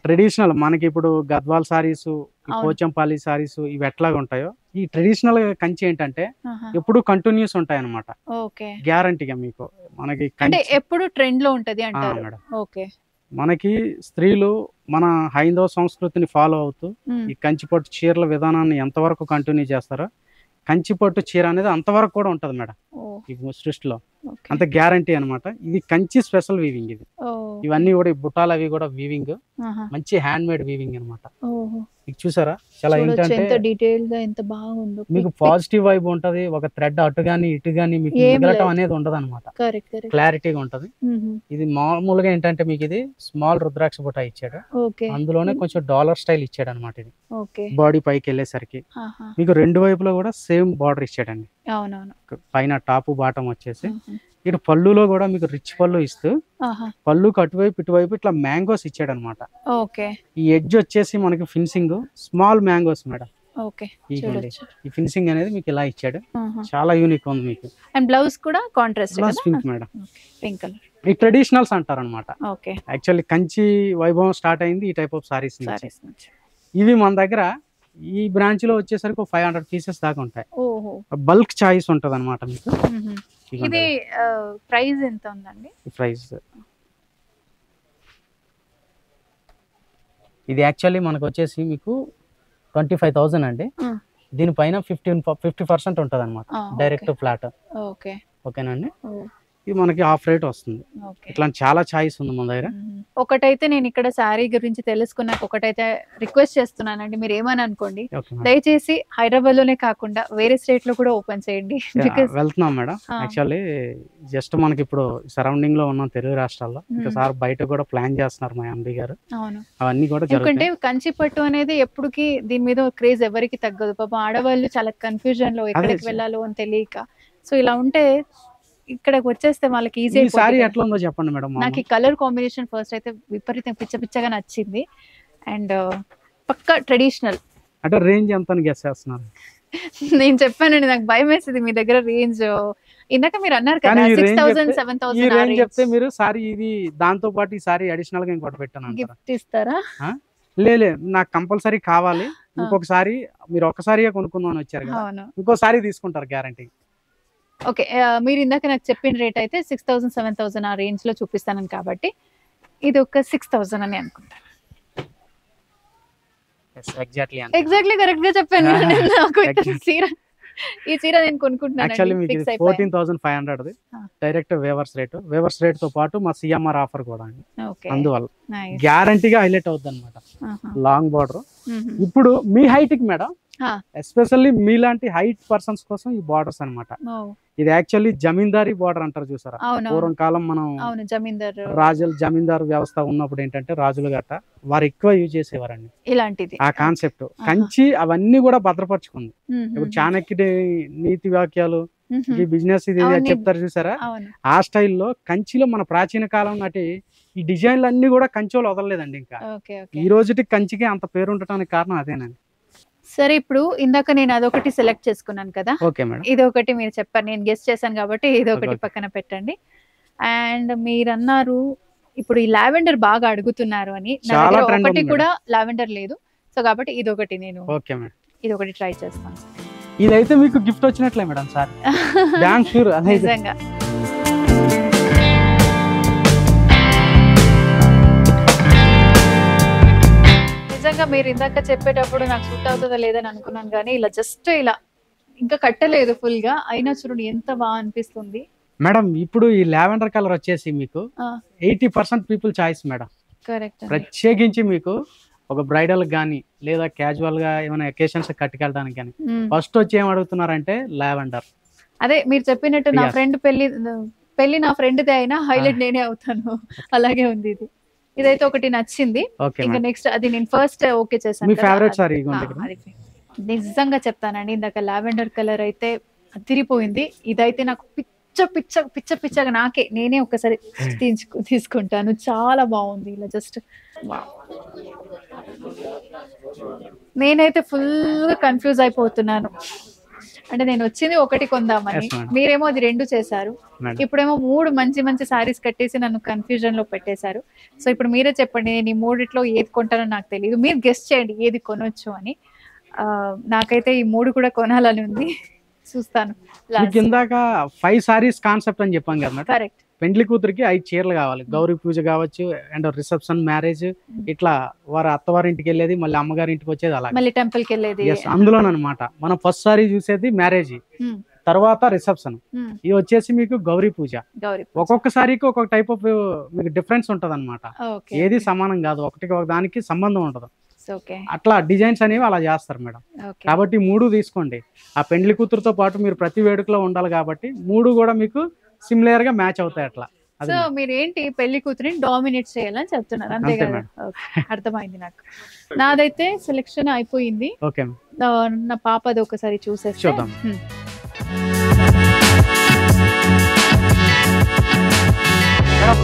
ట్రెడిషనల్ మనకి ఇప్పుడు గద్వాల్ సారీస్, పోచంపల్లి సారీస్ ఇవి ఎట్లాగా ఉంటాయో, ఈ ట్రెడిషనల్ కంచి ఏంటంటే ఎప్పుడు కంటిన్యూస్ ఉంటాయి అనమాట. గ్యారంటీగా మీకు మనకి ఎప్పుడు ట్రెండ్ లో ఉంటది అంటారు మేడం. ఓకే, మనకి స్త్రీలు మన హైందవ సంస్కృతిని ఫాలో అవుతూ ఈ కంచిపట్టు చీరల విధానాన్ని ఎంతవరకు కంటిన్యూ చేస్తారో, కంచిపట్టు చీర అనేది అంతవరకు కూడా ఉంటది మేడం ఈ సృష్టిలో. అంత గ్యారంటీ అనమాట. ఇది కంచి స్పెషల్ వీవింగ్. ఇది ఇవన్నీ కూడా ఈ బుట్టాలు అవి కూడా వీవింగ్, మంచి హ్యాండ్ మేడ్ వీవింగ్ అనమాట. చూసారా చాలా ఏంటంటే డీటెయిల్ గా ఎంత బాగుందో. మీకు పాజిటివ్ వైబ్ ఉంటది, ఒక థ్రెడ్ అటు గాని ఇటు గాని మీకు మిగలటం అనేది ఉండదు అనమాట. క్లారిటీగా ఉంటది. ఇది మామూలుగా ఏంటంటే మీకు ఇది స్మాల్ రుద్రాక్ష బుట్ట ఇచ్చాడు, అందులోనే కొంచెం డాలర్ స్టైల్ ఇచ్చాడు అనమాట. ఇది బాడీ పైకి వెళ్ళేసరికి మీకు రెండు వైపులో కూడా సేమ్ బార్డర్ ఇచ్చాడండి. పైన టాప్ బాటం వచ్చేసి ఇటు పళ్ళులో కూడా మీకు రిచ్ పళ్ళు ఇస్తూ, పళ్ళుకి అటువైపు ఇటువైపు ఇట్లా మ్యాంగోస్ ఇచ్చాడు అనమాట. ఈ ఎడ్జ్ వచ్చేసి మనకి ఫినిషింగ్ స్మాల్ మ్యాంగోస్ మేడం. ఈ ఫినిషింగ్ అనేది మీకు ఇలా ఇచ్చాడు, చాలా యూనిక్ ఉంది మీకు. అండ్ బ్లౌజ్ కూడా contrast pink madam, pink colour. ఈ ట్రెడిషనల్స్ అంటారు అనమాట. యాక్చువల్లీ కంచి వైభవం స్టార్ట్ అయింది ఈ టైప్ ఆఫ్ సారీస్ నుంచి. ఇవి మన దగ్గర ఈ బ్రాంచ్ లో వచ్చేసరికి 500 పీసెస్ దాకా ఉంటాయి. బల్క్ చాయిస్ ఉంటది అనమాట మీకు. ఇది ప్రైస్ ఎంత ఉందండి? ప్రైస్ ఇది యాక్చువల్లీ మనకు వచ్చేసి మీకు 25,000 అండి. దీనిపైన 50% ఉంటది అనమాట, డైరెక్ట్ ఫ్లాట్. ఓకేనండి, ఇది మనకి హాఫ్ రేట్ వస్తుంది. ఇట్లా చాలా చాయిస్ ఉంది మన దగ్గర. ఒకటైతే నేను ఇక్కడ శారీ గురించి తెలుసుకున్నాక ఒకటైతే రిక్వెస్ట్ చేస్తున్నానండి, మీరు ఏమని అనుకోండి, దయచేసి హైదరాబాద్ లోనే కాకుండా వేరే స్టేట్ లో కూడా ఓపెన్ చేయండి. వెళ్తున్నాం మేడం. యాక్చువల్లీ జస్ట్ మనకి ఇప్పుడు సరౌండింగ్ లో ఉన్న తెలుగు రాష్ట్రాల్లో ఇంకోసారి బయట కూడా ప్లాన్ చేస్తున్నారు మా ఎండి గారు. అవన్నీ కూడా ఎందుకంటే కంచిపట్టు అనేది ఎప్పటికీ దీని మీద క్రేజ్ ఎవరికి తగ్గదు. పాపం ఆడవాళ్ళు చాలా కన్ఫ్యూజన్ లో ఎక్కడికి వెళ్ళాలో అని తెలియక. సో ఇలా ఉంటే ఇక్కడికి వచ్చేస్తే వాళ్ళకి ఈజీ. ఎట్లా ఉందో చెప్పండి మేడం. నాకు ఈ కలర్ కాంబినేషన్ ఫస్ట్ అయితే విపరీతం పిచ్చగా నచ్చింది. అండ్ పక్కా ట్రెడిషనల్. అంటే రేంజ్ ఎంత గెస్ చేస్తున్నారు? నేను చెప్పానండి, నాకు భయం వేసింది మీ దగ్గర రేంజ్. ఇందాక మీరు అన్నారు కదా 6,000 7,000 చెప్తే మీరు సారీ ఇది దాంతో పాటు ఈ సారీ అడిషనల్ గా ఇంకోటి పెట్టాను. గిఫ్ట్ ఇస్తారా? లేదు, నాకు కంపల్సరీ కావాలి. ఇంకొకసారి మీరు ఒక్కసారిగా కొనుక్కుందామని వచ్చారు కదా, ఇంకోసారి తీసుకుంటారు గ్యారంటీ. ఓకే, మీరు ఇందాక నాకు చెప్పిన రేట్ అయితే 6,000 7,000 ఆ రేంజ్ లో చూపిస్తాను కాబట్టి ఇది ఒక 6,000 అని అనుకుంటాను. ఎగ్జాక్ట్లీ కరెక్ట్ గా చెప్పాను. ఈ చీర నేను కొనుక్కుంటున్నాను. 14,500 డైరెక్ట్ వేవర్స్ రేట్ తో పాటు మా సిఎంఆర్ ఆఫర్ కూడా అండి. అందువల్ల గ్యారంటీగా హైలైట్ అవుతుంది అనమాట. Long border. ఇప్పుడు మీ హైట్ కి మేడం, ఎస్పెషల్లీ మీలాంటి హైట్ పర్సన్స్ కోసం ఈ బార్డర్స్ అనమాట. ఇది యాక్చువల్లీ జమీందారీ బార్డర్ అంటారు చూసారా, పూర్వం కాలం మనం జమీందారు వ్యవస్థ ఉన్నప్పుడు ఏంటంటే రాజులు గట్ట వారు ఎక్కువ యూజ్ చేసేవారండి ఇలాంటిది. ఆ కాన్సెప్ట్ కంచి అవన్నీ కూడా భద్రపరుచుకుంది. ఇప్పుడు చాణక్యుడి నీతి వాక్యాలు ఈ బిజినెస్ ఇది చెప్తారు చూసారా, ఆ స్టైల్లో కంచిలో మన ప్రాచీన కాలం నాటి ఈ డిజైన్లు అన్ని కూడా కంచిలో వదలలేదండి. ఇంకా ఈ రోజుకి కంచికి అంత పేరు ఉండటానికి కారణం అదేనండి. సరే, ఇప్పుడు ఇందాక నేను అదొకటి సెలెక్ట్ చేసుకున్నాను కదా, ఓకే మేడం, ఇది ఒకటి మీరు చెప్పారు, నేను గెస్ట్ చేశాను కాబట్టి ఇది ఒకటి పక్కన పెట్టండి. అండ్ మీరు అన్నారు ఇప్పుడు ఈ లావెండర్ బాగా అడుగుతున్నారు అని, ఒకటి కూడా లావెండర్ లేదు. సో కాబట్టి ఇది ఒకటి నేను ఇది ఒకటి ట్రై చేస్తాను. ఇదైతే మీకు గిఫ్ట్ వచ్చినట్లే మేడం సార్, డామ్ షూర్. నిజంగా నిజంగా మీరు ఇందాక చెప్పేటప్పుడు నాకు సూట్ అవుతుందా లేదని అనుకున్నాను, కానీ ఇలా జస్ట్ ఇలా ఇంకా కట్టలేదు ఫుల్ గా, అయినా చూడండి ఎంత బాగా అనిపిస్తుంది మేడం. ఇప్పుడు ఈ లావెండర్ కలర్ వచ్చేసి మీకు 80% పీపుల్ చాయిస్ మేడం. కరెక్ట్. ప్రత్యేకించి మీకు ఒక బ్రైడల్ గానీ లేదా క్యాజువల్ గా ఏమైనా అకేషన్స్ కట్టుకెళ్ళడానికి కానీ ఫస్ట్ వచ్చి ఏం అడుగుతున్నారంటే లావెండర్. అదే మీరు చెప్పినట్టు నా ఫ్రెండ్ పెళ్లి నా ఫ్రెండ్దే అయినా హైలైట్ నేనే అవుతాను, అలాగే ఉంది ఇది. ఇదైతే ఒకటి నచ్చింది. ఇంకా నెక్స్ట్ అది నేను ఫస్ట్ ఓకే చేశాను. మీ ఫేవరెట్ సారీ నిజంగా చెప్తానండి, ఇందాక లావెండర్ కలర్ అయితే అదిరిపోయింది. ఇదైతే నాకు పిచ్చగా నేనే ఒకసారి తీసుకుంటాను, చాలా బాగుంది. ఇలా జస్ట్ నేనైతే ఫుల్ కన్ఫ్యూజ్ అయిపోతున్నాను. అంటే నేను వచ్చింది ఒకటి కొందామని, మీరేమో అది 2 చేశారు, ఇప్పుడేమో 3 మంచి సారీస్ కట్టేసి నన్ను కన్ఫ్యూజన్ లో పెట్టేశారు. సో ఇప్పుడు మీరే చెప్పండి, నేను ఈ 3 ఏది కొంటానో నాకు తెలియదు, మీరు గెస్ట్ చేయండి ఏది కొనొచ్చు అని. నాకైతే ఈ 3 కూడా కొనాలని ఉంది, చూస్తాను. ఇందాక 5 సారీస్ కాన్సెప్ట్ అని చెప్పాం కదా. కరెక్ట్. పెండ్లి కూతురికి 5 చీరలు కావాలి, గౌరీ పూజ కావచ్చు, అండ్ రిసెప్షన్, మ్యారేజ్, ఇట్లా వారు అత్తవారింటికి వెళ్ళేది, మళ్ళీ అమ్మగారింటికి వచ్చేది, అలా మళ్ళీ టెంపుల్ కి వెళ్ళేది. అందులోనమాట మనం ఫస్ట్ సారీ చూసేది మ్యారేజ్, తర్వాత రిసెప్షన్, ఇది వచ్చేసి మీకు గౌరీ పూజ. ఒక్కొక్క సారీకి ఒక్కొక్క టైప్ ఆఫ్ మీకు డిఫరెన్స్ ఉంటది అనమాట, ఏది సమానం కాదు, ఒకటికి ఒక దానికి సంబంధం ఉండదు. అట్లా డిజైన్స్ అనేవి అలా చేస్తారు మేడం. కాబట్టి 3 తీసుకోండి. ఆ పెండ్లి కూతురుతో పాటు మీరు ప్రతి వేడుకలో ఉండాలి కాబట్టి 3 కూడా మీకు సిమిలర్ గా మ్యాచ్ అవుతాయి అట్లా. సో మీరు ఏంటి పెళ్లి కూతురిని డామినేట్ చేయాలని చెప్తున్నారు, అంతే కదా? అర్థమైంది నాకు. నాదైతే సెలెక్షన్ అయిపోయింది. ఓకే, నా పాపది ఒకసారి చూద్దాం.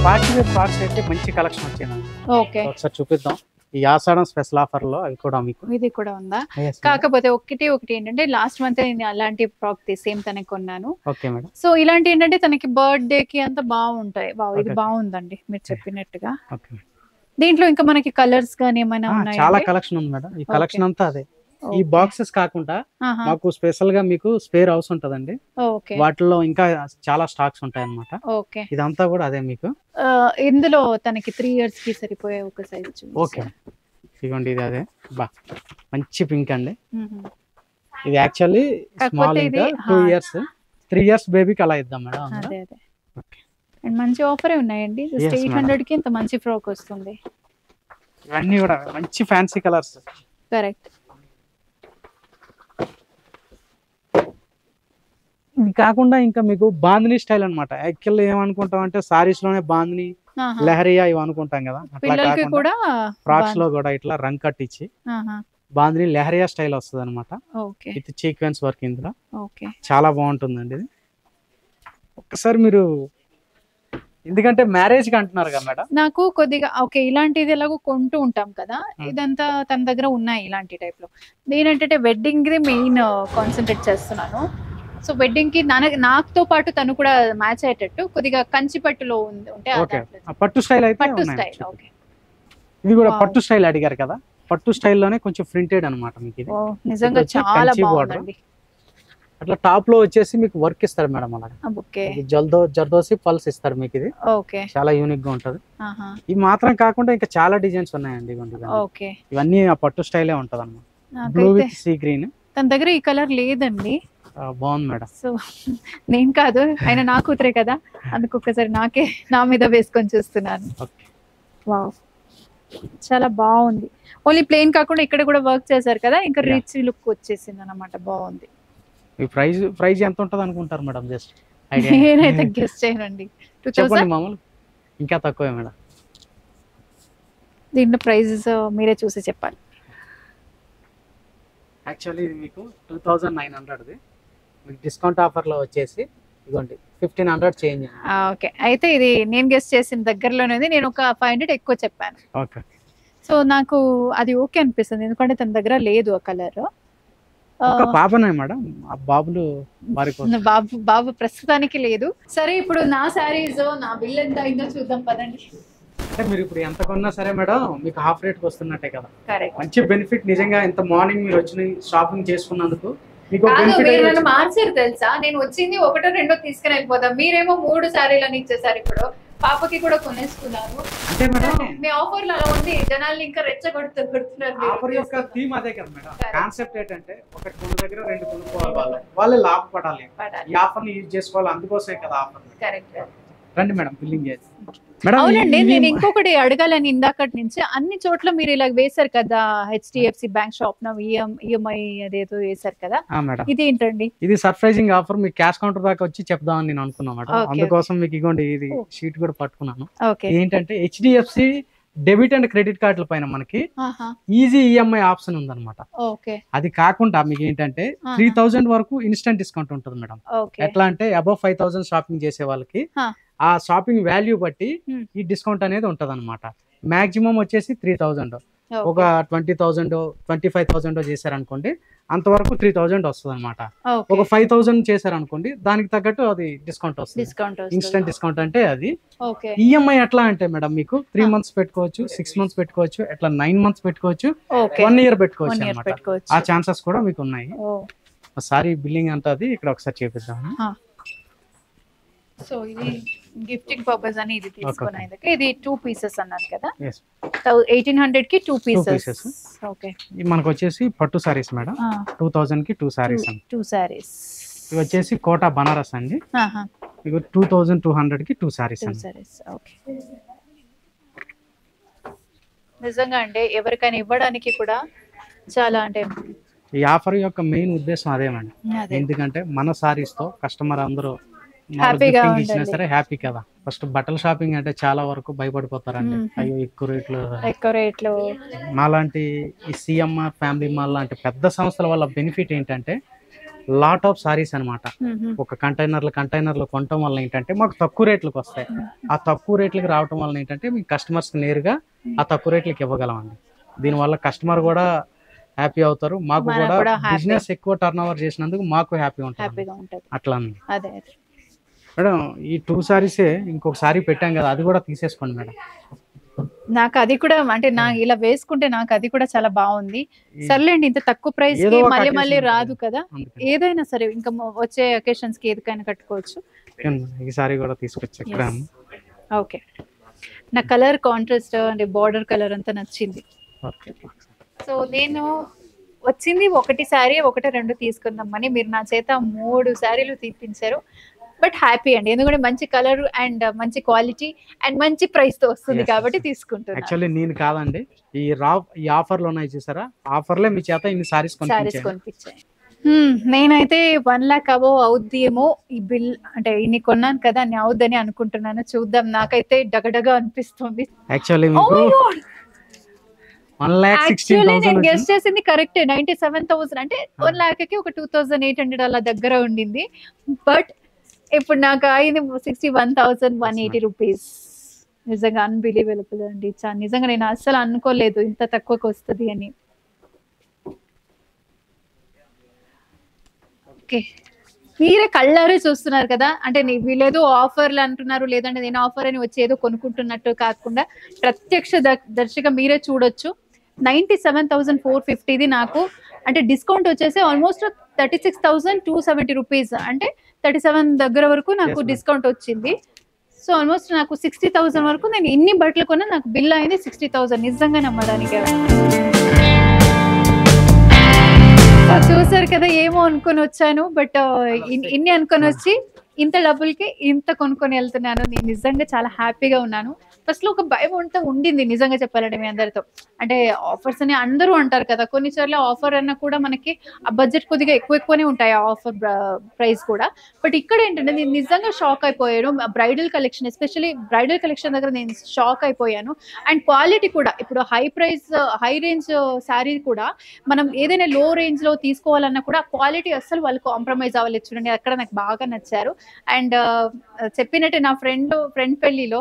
పార్టీ వేర్ ఫ్రాక్స్ అయితే మంచి కలెక్షన్ వచ్చింది. ఓకే, ఒకసారి చూపిద్దాం. ఈ ఆషాఢం స్పెషల్ ఆఫర్ లో అవి కూడా మీకు ఇది కూడా ఉందా? కాకపోతే ఒకటి ఏంటంటే లాస్ట్ మంత్ నేను అలాంటి ఫ్రాక్ సేమ్ తనకి కొన్నాను. సో ఇలాంటి ఏంటంటే తనకి బర్త్డే కి అంత బాగుంటాయి. ఇది బాగుందండి మీరు చెప్పినట్టుగా. దీంట్లో ఇంకా మనకి కలర్స్ గానీ ఏమైనా ఉన్నాయి? చాలా కలెక్షన్ ఉంది మేడం. ఈ కలెక్షన్ అంతా అదే. ఈ బాక్సెస్ కాకుండా మాకు స్పెషల్ గా మీకు స్పేర్ హౌస్ ఉంటదండి, వాటిలో ఇంకా చాలా స్టాక్స్ ఉంటాయి అన్నమాట. ఇదంతా కూడా అదే మీకు. ఇందులో తనకి 3 years కి సరిపోయే ఒక సైజ్. ఓకే, ఇదిగోండి, ఇది అదే మంచి పింక్ అండి. ఇది యాక్చువల్లీ స్మాల్, ఇంకా 2 years 3 years బేబీకి అలా ఇద్దాం మేడం. అదే అండ్ మంచి ఆఫరే ఉన్నాయండి. 800 కి ఇంత మంచి ఫ్రాక్ వస్తుంది. ఇవన్నీ కూడా మంచి ఫ్యాన్సీ కలర్స్. కరెక్ట్. ఇది కాకుండా ఇంకా మీకు బాందిని స్టైల్ అనమాట. యాక్చువల్లీ ఏమనుకుంటాం అంటే సారీస్ లోనే బాందిని, లెహరియా ఇవి అనుకుంటాం కదా, ఫ్రాక్స్ లో కూడా ఇట్లా రంగ్ కట్టించి బాందిని లెహరియా స్టైల్ వస్తుంది అనమాట. ఇది సీక్వెన్స్ వర్క్ ఇందులో చాలా బాగుంటుందండి. ఇది ఒక్కసారి మీరు, ఎందుకంటే మ్యారేజ్ కి అంటున్నారు కదా మేడం, నాకు కొద్దిగా ఓకే ఇలాంటిది ఎలాగో కొంటూ ఉంటాం కదా, ఇదంతా తన దగ్గర ఉన్నాయి ఇలాంటి టైప్ లో. నేనంటే వెడ్డింగ్ ది మెయిన్ కాన్సన్ట్రేట్ చేస్తున్నాను. సో వెడ్డింగ్ కి నాతో పాటు తను కూడా మ్యాచ్ అయ్యేటట్టు కొద్దిగా కంచి పట్టులో ఉంటే పట్టు స్టైల్ అయితే పట్టు స్టైల్. ఓకే, ఇది కూడా పట్టు స్టైల్ అడిగారు కదా, పట్టు స్టైల్లోనే కొంచెం ప్రింటెడ్ అనమాట మీకు. ఇది నిజంగా చాలా బాగుందండి. అట్లా టాప్ లో వచ్చేసి మీకు వర్క్ ఇస్తారు మేడం, అలాగే జర్దోసి పల్స్ ఇస్తారు మీకు. ఇది చాలా యూనిక్ గా ఉంటది. ఇవి మాత్రం కాకుండా ఇంకా చాలా డిజైన్స్ ఉన్నాయండి. ఇవన్నీ ఆ పట్టు స్టైలే ఉంటది అన్నమాట. Blue with sea green. తన దగ్గర ఈ కలర్ లేదండి. బాగుంది మేడం. సో నేను కాదు, ఆయన నా కూతురే కదా, అందుకు ఒక్కసారి నా మీద వేసుకొని చూస్తున్నాను. వావ్, చాలా బాగుంది. ఓన్లీ ప్లెయిన్ కాకుండా ఇక్కడ కూడా వర్క్ చేశారు కదా, ఇంకా రిచ్ లుక్ వచ్చేసింది అన్నమాట. బాగుంది. ఈ ప్రైస్ ఎంత ఉంటుంది అనుకుంటారు మేడం? జస్ట్ నేనైతే గెస్ చేయనండి. 2000 చెప్పండి మామూలు, ఇంకా తక్కువే మేడం. దీంట్లో ప్రైజెస్ మీరే చూసి చెప్పాలి. యాక్చువల్లీ ఇది మీకు 2900ది, మీకు డిస్కౌంట్ ఆఫర్లో వచ్చేసి ఇదిగోండి 1500 చేంజ్. ఓకే, అయితే ఇది నేను గెస్ చేసిన దగ్గరలోనేది. నేను ఒక 500 ఎక్కువ చెప్పాను. ఓకే, సో నాకు అది ఓకే అనిపిస్తుంది, ఎందుకంటే తన దగ్గర లేదు ఆ కలర్. ఒక పాపనే మేడం, ఆ బాబులు వారి కోసం. బాబు ప్రస్తుతానికి లేదు. సరే, ఇప్పుడు నా శారీస్ నా బిల్ ఎంత అయిందో చూద్దాం పదండి. అంటే మీరు ఇప్పుడు ఎంత కొన్నా సరే మేడం, మీకు హాఫ్ రేట్కి వస్తున్నట్టే కదా. కరెక్ట్, మంచి బెనిఫిట్. నిజంగా ఇంత మార్నింగ్ మీరు వచ్చి షాపింగ్ చేసుకున్నందుకు మీకు నన్ను మార్చారు తెలుసా. నేను వచ్చింది ఒకటో రెండో తీసుకుని వెళ్ళిపోతాం, మీరేమో 3 శారీలని ఇచ్చేసారు. ఇప్పుడు పాపకి కూడా కొనేసుకున్నారు. అంటే మేడం మీ ఆఫర్లు అలా ఉంది, జనాల్ని ఇంకా రెచ్చగొడుతున్నారు. ఆఫర్ యొక్క థీమ్ అదే కదా మేడం. కాన్సెప్ట్ ఏంటంటే ఒకటి కొన్న దగ్గర 2 కొనుక్కోవాలి, వాళ్ళే లాభపడాలి, ఈ ఆఫర్ ని యూజ్ చేసుకోవాలి. అందుకోసమే కదా ఆఫర్. కరెక్ట్. రండి మేడం, బిల్లింగ్ చేసి. అవునండి, నేను ఇంకొకటి అడగాలని ఇందాకటి నుంచి అన్ని చోట్ల మీరు ఇలా వేశారు కదా, HDFC బ్యాంక్ షాప్ నా ఈఎంఐ అదేదో వేశారు కదా, ఇది ఏంటండి? ఇది సర్ప్రైజింగ్ ఆఫర్. మీకు క్యాష్ కౌంటర్ దాకా వచ్చి చెప్దామని నేను అనుకున్నా మేడం. అందుకోసం మీకు ఇగోండి ఇది షీట్ కూడా పట్టుకున్నాను. ఏంటంటే HDFC డెబిట్ అండ్ క్రెడిట్ కార్డుల పైన మనకి ఈజీ ఈఎంఐ ఆప్షన్ ఉందన్నమాట. అది కాకుండా మీకు ఏంటంటే 3000 వరకు ఇన్స్టెంట్ డిస్కౌంట్ ఉంటుంది మేడం. ఎట్లా అంటే అబౌవ్ 5000 షాపింగ్ చేసే వాళ్ళకి ఆ షాపింగ్ వాల్యూ బట్టి ఈ డిస్కౌంట్ అనేది ఉంటది అనమాట. మాక్సిమం వచ్చేసి 3000, ఒక 20,000 25,000 చేశారనుకోండి, అంతవరకు 3000 వస్తుంది అనమాట. ఒక 5000 చేశారనుకోండి, దానికి తగ్గట్టు అది డిస్కౌంట్ వస్తుంది. ఇన్స్టెంట్ డిస్కౌంట్ అంటే అది. ఈఎంఐ ఎట్లా అంటే మేడం, మీకు 3 months పెట్టుకోవచ్చు, 6 months పెట్టుకోవచ్చు, ఎట్లా 9 months పెట్టుకోవచ్చు, 1 year పెట్టుకోవచ్చు అనమాట. ఆ ఛాన్సెస్ కూడా మీకు ఉన్నాయి. ఒకసారి బిల్లింగ్ అంతా అది ఇక్కడ ఒకసారి చేపిద్దాము. సో ఇది గిఫ్టింగ్ పర్పస్ అని ఇది తీసుకున్నాయి. ఇది 2 pieces అన్నారు కదా, 1800 కి 2 pieces. ఓకే, మనకు వచ్చేసి పట్టు సారీస్ మేడం. 2000 కి 2 సారీస్ అండి. 2 సారీస్. ఇవి వచ్చేసి కోటా బనారస్ అండి. ఇవి 2200 కి 2 సారీస్ అండి. ఓకే, నిజంగా అంటే ఎవరికైనా ఇవ్వడానికి కూడా చాలా, అంటే ఈ ఆఫర్ యొక్క మెయిన్ ఉద్దేశం అదే మేడం. ఎందుకంటే మన సారీస్ తో కస్టమర్ అందరూ సరే హ్యాపీ కదా. ఫస్ట్ బట్టల షాపింగ్ అంటే చాలా వరకు భయపడిపోతారండి, అయ్యో ఎక్కువ రేట్లు. మాలాంటి ఈ సిఎంఆర్ ఫ్యామిలీ మాల్ లాంటి పెద్ద సంస్థల వల్ల బెనిఫిట్ ఏంటంటే లాట్ ఆఫ్ సారీస్ అనమాట. ఒక కంటైనర్లు కొనటం వల్ల ఏంటంటే మాకు తక్కువ రేట్లకు వస్తాయి. ఆ తక్కువ రేట్లకి రావటం వల్ల ఏంటంటే మీ కస్టమర్స్ నేరుగా ఆ తక్కువ రేట్లకి ఇవ్వగలమండి. దీనివల్ల కస్టమర్ కూడా హ్యాపీ అవుతారు, మాకు కూడా బిజినెస్ ఎక్కువ టర్న్ ఓవర్ చేసినందుకు మాకు హ్యాపీ ఉంటుంది. అట్లా మేడం. ఈ 2 సారీసే ఇంకొక సారీ పెట్టాం కదా, అది కూడా తీసేసుకోండి మేడం. నాకు అది కూడా అంటే ఇలా వేసుకుంటే నాకు అది కూడా చాలా బాగుంది. సర్లేండి, ఇంత తక్కువ ప్రైస్ కి మళ్ళీ రాదు కదా, ఏదైనా సరే ఇంకా వచ్చే అకేషన్స్ కి ఏదైనా కట్టుకోవచ్చు. ఈ సారీ కూడా తీసుకొచ్చి ఇక్కడ. ఓకే, నా కలర్ కాంట్రాస్ట్ అంటే బార్డర్ కలర్ అంతా నచ్చింది. సో నేను వచ్చింది 1 సారీ 1-2 తీసుకుందామని, మీరు నా చేత 3 సారీలు తీపించారు. బట్ హ్యాపీ అండి, ఎందుకంటే మంచి కలర్ అండ్ మంచి క్వాలిటీ అండ్ మంచి ప్రైస్ తో వస్తుంది కాబట్టి తీసుకుంటాను. యాక్చువల్లీ నేను కాదండి, ఈ ఆఫర్ లో ఉన్నాయి చూసారా, ఆఫర్లే మీ చేత ఇన్ని సారీస్ కొనిపించాయి. నేనైతే 1 lakh అబోవ్ అవుద్దేమో ఈ బిల్, అంటే ఇన్ని కొన్నాను కదా అని అవుద్దని అనుకుంటున్నాను. చూద్దాం, నాకైతే డగడగా అనిపిస్తుంది. యాక్చువల్లీ నేను గెస్ చేసింది కరెక్టే, 97,000 అంటే 1 lakh కి ఒక 2,800 అలా దగ్గర ఉండింది. బట్ ఇప్పుడు నాకు అయింది 61,180 రూపీస్. నిజంగా అన్బిలీవబుల్ అండి. నిజంగా నేను అస్సలు అనుకోలేదు ఇంత తక్కువకి వస్తుంది అని. ఓకే, మీరే కళ్ళారే చూస్తున్నారు కదా, అంటే వీళ్ళేదో ఆఫర్లు అంటున్నారు, లేదంటే నేను ఆఫర్ అని వచ్చేదో కొనుక్కుంటున్నట్టు కాకుండా ప్రత్యక్ష దర్శిగా మీరే చూడొచ్చు. 97,450ది నాకు అంటే డిస్కౌంట్ వచ్చేసి ఆల్మోస్ట్ 36,270 రూపీస్, అంటే 37 దగ్గర వరకు నాకు డిస్కౌంట్ వచ్చింది. సో ఆల్మోస్ట్ నాకు 60,000 వరకు నేను ఇన్ని బట్టలు కొన్నా నాకు బిల్ అయింది 60,000. నిజంగా నమ్మడానికి. చూసారు కదా, ఏమో అనుకొని వచ్చాను, బట్ ఇన్ని అనుకొని వచ్చి ఇంత డబ్బులకి ఇంత కొనుక్కొని వెళ్తున్నాను. నేను నిజంగా చాలా హ్యాపీగా ఉన్నాను. ఫస్ట్‌లో ఒక భయం ఉండింది నిజంగా చెప్పాలంటే మీ అందరితో. అంటే ఆఫర్స్ అని అందరూ అంటారు కదా! కొన్నిసార్లు ఆఫర్ అన్నా కూడా మనకి ఆ బడ్జెట్ కొద్దిగా ఎక్కువనే ఉంటాయి ఆ ఆఫర్ ప్రైస్ కూడా. బట్ ఇక్కడ ఏంటంటే నేను నిజంగా షాక్ అయిపోయాను. Bridal collection especially bridal collection దగ్గర నేను షాక్ అయిపోయాను. అండ్ క్వాలిటీ కూడా ఇప్పుడు హై రేంజ్ శారీ కూడా మనం ఏదైనా లో రేంజ్‌లో తీసుకోవాలన్నా కూడా క్వాలిటీ అస్సలు వాళ్ళు కాంప్రమైజ్ అవ్వలేదు చూడండి. అక్కడ నాకు బాగా నచ్చారు. అండ్ చెప్పినట్టే నా ఫ్రెండ్ పెళ్లిలో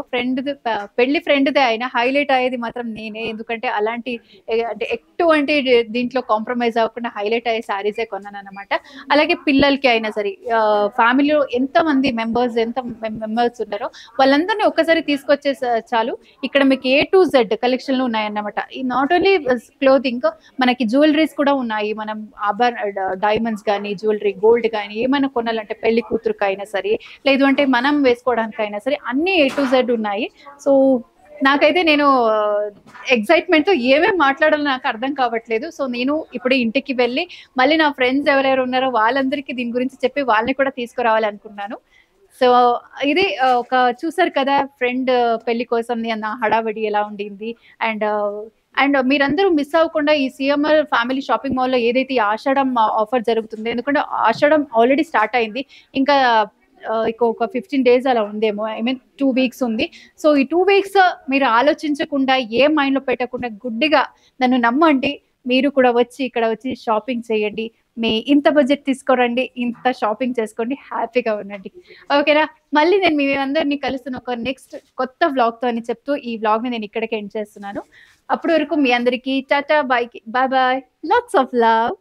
పెళ్లి ఫ్రెండ్‌దే అయినా హైలైట్ అయ్యేది మాత్రం నేనే. ఎందుకంటే అలాంటి అంటే ఎటువంటి దీంట్లో కాంప్రమైజ్ అవ్వకుండా హైలైట్ అయ్యే శారీసే కొన్నానన్నమాట. అలాగే పిల్లలకి అయినా సరే ఫ్యామిలీలో ఎంతమంది మెంబర్స్ ఉన్నారో వాళ్ళందరినీ ఒక్కసారి తీసుకొచ్చే చాలు. ఇక్కడ మీకు A to Z కలెక్షన్‌లు ఉన్నాయన్నమాట. ఈ నాట్ ఓన్లీ క్లోతింగ్ మనకి జ్యువెలరీస్ కూడా ఉన్నాయి. మనం డైమండ్స్ గానీ, జ్యువెలరీ, గోల్డ్ గానీ ఏమైనా కొనాలంటే పెళ్లి కూతురుకైనా సరే, లేదు అంటే మనం వేసుకోవడానికైనా సరే అన్నీ A to Z ఉన్నాయి. సో నాకైతే నేను ఎక్సైట్మెంట్‌తో ఏమేమి మాట్లాడాలో నాకు అర్థం కావట్లేదు. సో నేను ఇప్పుడు ఇంటికి వెళ్ళి మళ్ళీ నా ఫ్రెండ్స్ ఎవరెవరు ఉన్నారో వాళ్ళందరికీ దీని గురించి చెప్పి వాళ్ళని కూడా తీసుకురావాలనుకున్నాను. సో ఇది ఒక చూసారు కదా ఫ్రెండ్ పెళ్లి కోసం నా హడావిడి ఎలా ఉండింది. అండ్ మీరందరూ మిస్ అవ్వకుండా ఈ సీఎంఆర్ ఫ్యామిలీ షాపింగ్ మాల్‌లో ఏదైతే ఈ ఆషాఢం ఆఫర్ జరుగుతుందో, ఎందుకంటే ఆషాఢం ఆల్రెడీ స్టార్ట్ అయింది. ఇంకా ఇంకొక 15 డేస్ అలా ఉందేమో. ఐ మీన్ 2 వీక్స్ ఉంది. సో ఈ 2 వీక్స్ మీరు ఆలోచించకుండా ఏం మైండ్‌లో పెట్టకుండా గుడ్డిగా నన్ను నమ్మండి. మీరు కూడా ఇక్కడ వచ్చి షాపింగ్ చేయండి. ఇంత బడ్జెట్ తీసుకోరండి. ఇంత షాపింగ్ చేసుకోండి. హ్యాపీగా ఉండండి. ఓకేనా? మళ్ళీ నేను మీ అందరిని కలుస్తున్న ఒక నెక్స్ట్ కొత్త వ్లాగ్‌తో అని చెప్తూ ఈ వ్లాగ్‌ని నేను ఇక్కడికే ఎండ్ చేస్తున్నాను. అప్పటి వరకు మీ అందరికీ టాటా, bye bye. Lots of love.